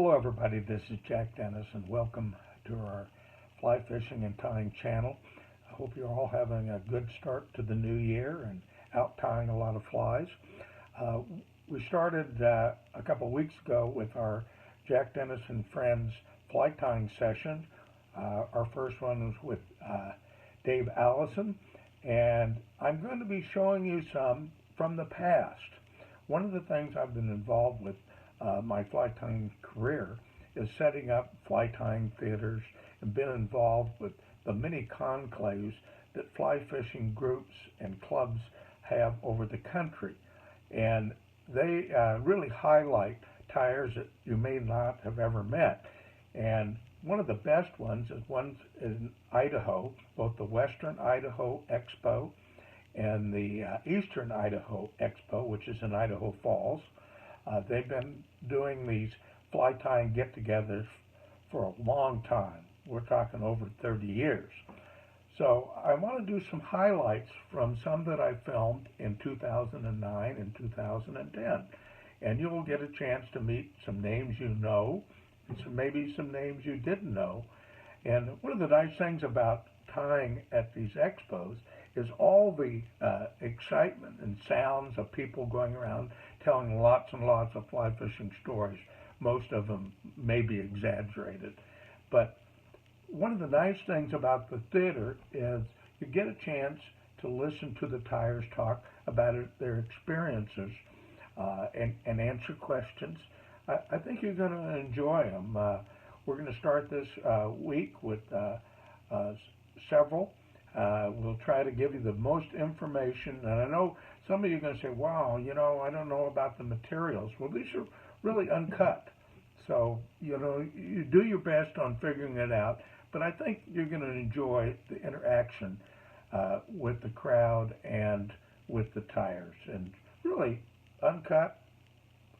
Hello everybody, this is Jack Dennis and welcome to our fly fishing and tying channel. I hope you're all having a good start to the new year and out tying a lot of flies. We started a couple of weeks ago with our Jack Dennis and Friends fly tying session. Our first one was with Dave Allison, and I'm going to be showing you some from the past. One of the things I've been involved with my fly tying career is setting up fly tying theaters and been involved with the many conclaves that fly fishing groups and clubs have over the country. And they really highlight tyers that you may not have ever met. And one of the best ones is one in Idaho, both the Western Idaho Expo and the Eastern Idaho Expo, which is in Idaho Falls. They've been doing these fly tying get-togethers for a long time. We're talking over 30 years. So I want to do some highlights from some that I filmed in 2009 and 2010. And you'll get a chance to meet some names you know, and maybe some names you didn't know. And one of the nice things about tying at these expos is all the excitement and sounds of people going around telling lots and lots of fly fishing stories. Most of them may be exaggerated. But one of the nice things about the theater is you get a chance to listen to the tyers talk about their experiences and answer questions. I think you're going to enjoy them. We're going to start this week with several. We'll try to give you the most information. And I know some of you are going to say, wow, I don't know about the materials. Well, these are really uncut. So, you do your best on figuring it out. But I think you're going to enjoy the interaction with the crowd and with the tyers. And really uncut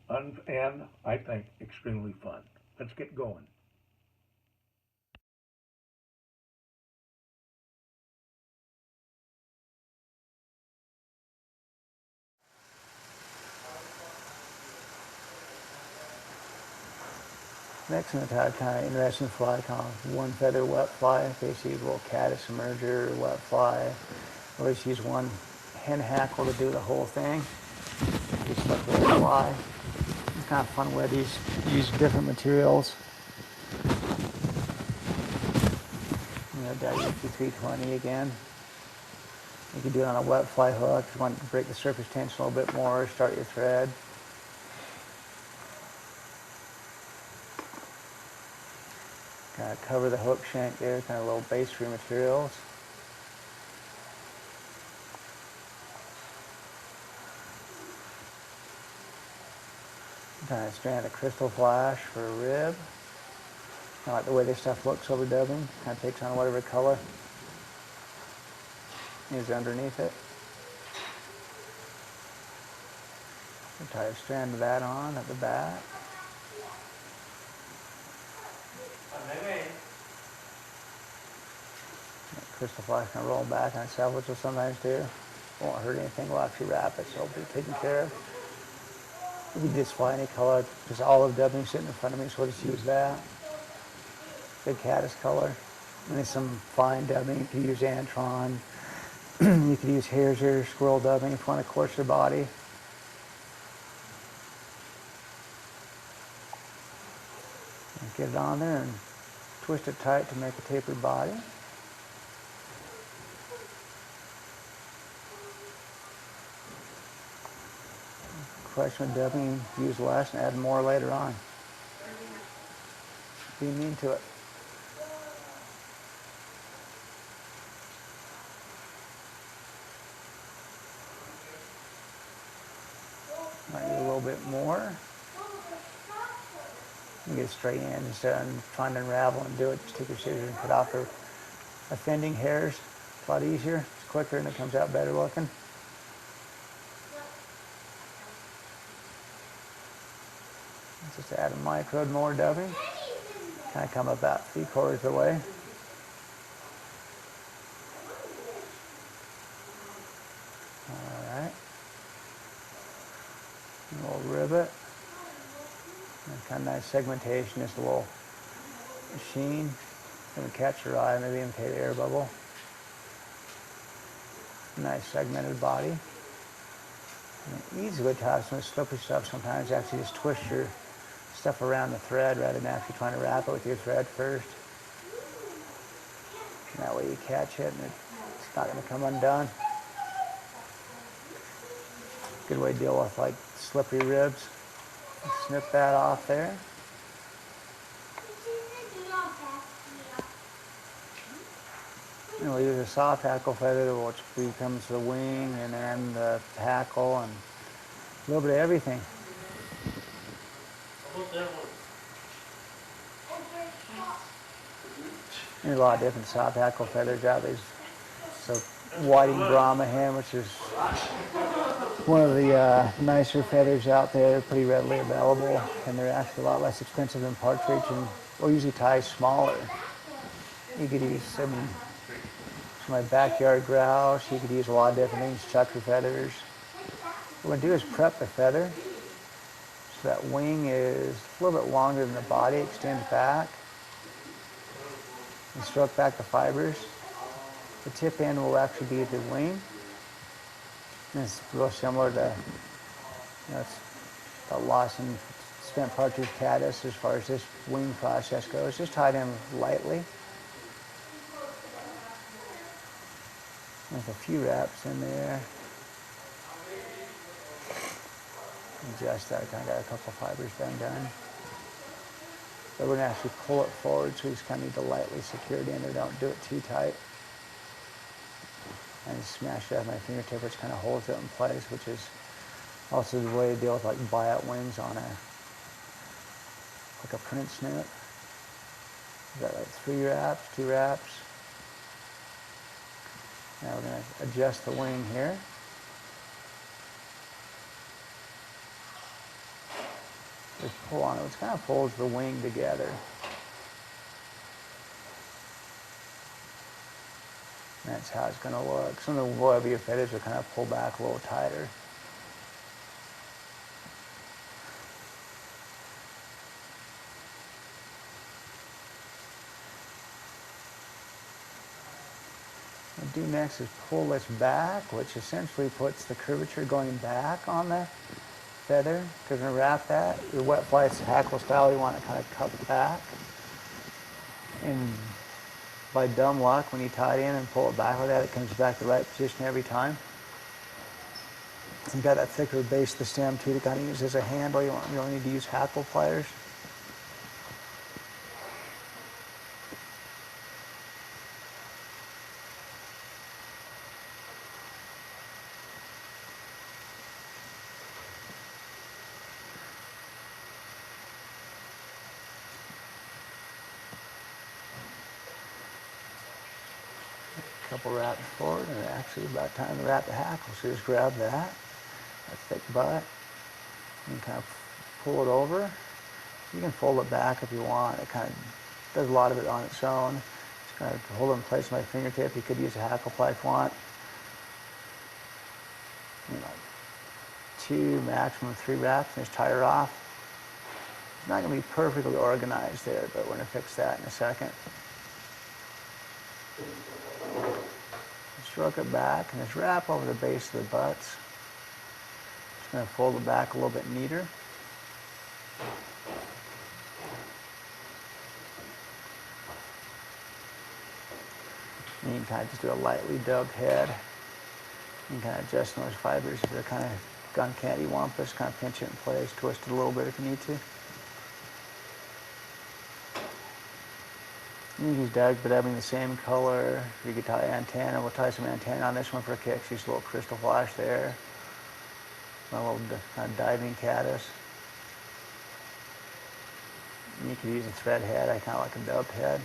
and I think extremely fun. Let's get going. Next one, I kind of interesting fly, kind of one feather wet fly. Basically, a little caddis emerger, wet fly. I always use one hen hackle to do the whole thing. Just like a little fly. It's kind of fun way to use different materials. WP320 again. You can do it on a wet fly hook if you want to break the surface tension a little bit more, start your thread. Kind of cover the hook shank there, kind of little base for your materials. Kind of strand of crystal flash for a rib. I like the way this stuff looks over dubbing. Kind of takes on whatever color is underneath it. Tie a strand of that on at the back. Crystal flash can roll back on salvage will sometimes do. Won't hurt anything, will actually wrap it, so it'll be taken care of. You can just fly any color, just olive dubbing sitting in front of me, so I'll just use that. Good caddis color. And then some fine dubbing, you could use Antron. You could use hare's ear, squirrel dubbing if you want to coarse your body. And get it on there and twist it tight to make a tapered body. Question with dubbing, use less and add more later on. Be mean to it. Might need a little bit more. You get straight in instead of trying to unravel and do it. Just take your scissors and cut off the offending hairs. It's a lot easier, it's quicker, and it comes out better looking. Just add a micro more dubbing. Kind of come about 3/4 of the way. All right. And we'll rivet. And Kind of nice segmentation, just a little sheen. Gonna catch your eye, maybe imitate air bubble. Nice segmented body. And easy with tie some slippery stuff sometimes. Actually just twist your stuff around the thread rather than actually trying to wrap it with your thread first. And that way you catch it and it's not going to come undone. Good way to deal with like slippery ribs. Snip that off there. And we'll use a soft hackle feather, which becomes the wing, and then the hackle, and a little bit of everything. There's a lot of different soft hackle feathers out there. So whiting Brahma hen, which is one of the nicer feathers out there, pretty readily available, and they're actually a lot less expensive than partridge, and we'll usually tie smaller. You could use some my backyard grouse. You could use a lot of different things, chucker feathers. What we're going to do is prep the feather so that wing is a little bit longer than the body, extends back, and stroke back the fibers. The tip end will actually be the wing. And it's real similar to, it's the lost and spent partridge caddis as far as this wing process goes. Just tie them lightly. There's a few wraps in there. Adjust that. I got a couple fibers done. But we're going to actually pull it forward, so we just kind of need to lightly secure it in there. Don't do it too tight. And just smash it out with my fingertip, which kind of holds it in place, which is also the way to deal with like buyout wings on like a print snoot. We've got like 3 wraps, 2 wraps. Now we're going to adjust the wing here. Just pull on it, which kind of folds the wing together. And that's how it's going to look. Some of the heavier feathers will kind of pull back a little tighter. What we'll do next is pull this back, which essentially puts the curvature going back on the feather. Because we're going to wrap that. Your wet flies hackle style, you want it kind of cupped back. And by dumb luck, when you tie it in and pull it back like that, it comes back to the right position every time. You've got that thicker base of the stem too to kind of use as a handle. You don't need to use hackle pliers. Couple wraps forward, and actually about time to wrap the hackle. So just grab that thick butt, and kind of pull it over. You can fold it back if you want. It kind of does a lot of it on its own. Just kind of hold it in place with my fingertip. You could use a hackle ply if you want. 2, maximum 3 wraps, and just tie her off. It's not going to be perfectly organized there, but we're going to fix that in a second. Stroke it back and just wrap over the base of the butts. Just going to fold it back a little bit neater. And you can kind of just do a lightly dubbed head. You can kind of adjust those fibers if they're kind of gone candy wampus, kind of pinch it in place, twist it a little bit if you need to. You can use Doug, but having the same color. You could tie antenna. We'll tie some antenna on this one for kicks. Just a little crystal flash there. A little diving caddis. And you could use a thread head. I kind of like a dubbed head.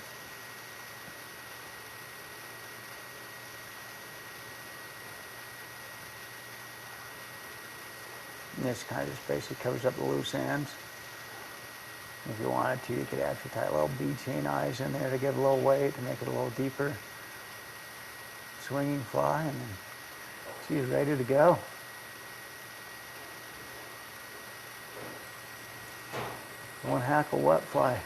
And this kind of just basically covers up the loose ends. If you wanted to, you could actually tie little bead chain eyes in there to give a little weight, to make it a little deeper. Swinging fly, and then she's ready to go. One Hackle wet fly.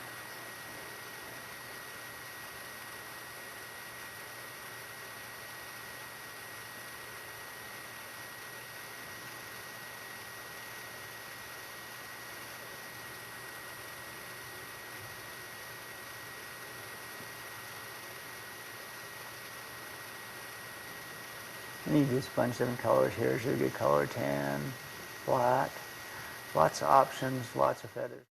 And you just bunch them in colors here. Here's a good color, tan, black. Lots of options, lots of feathers.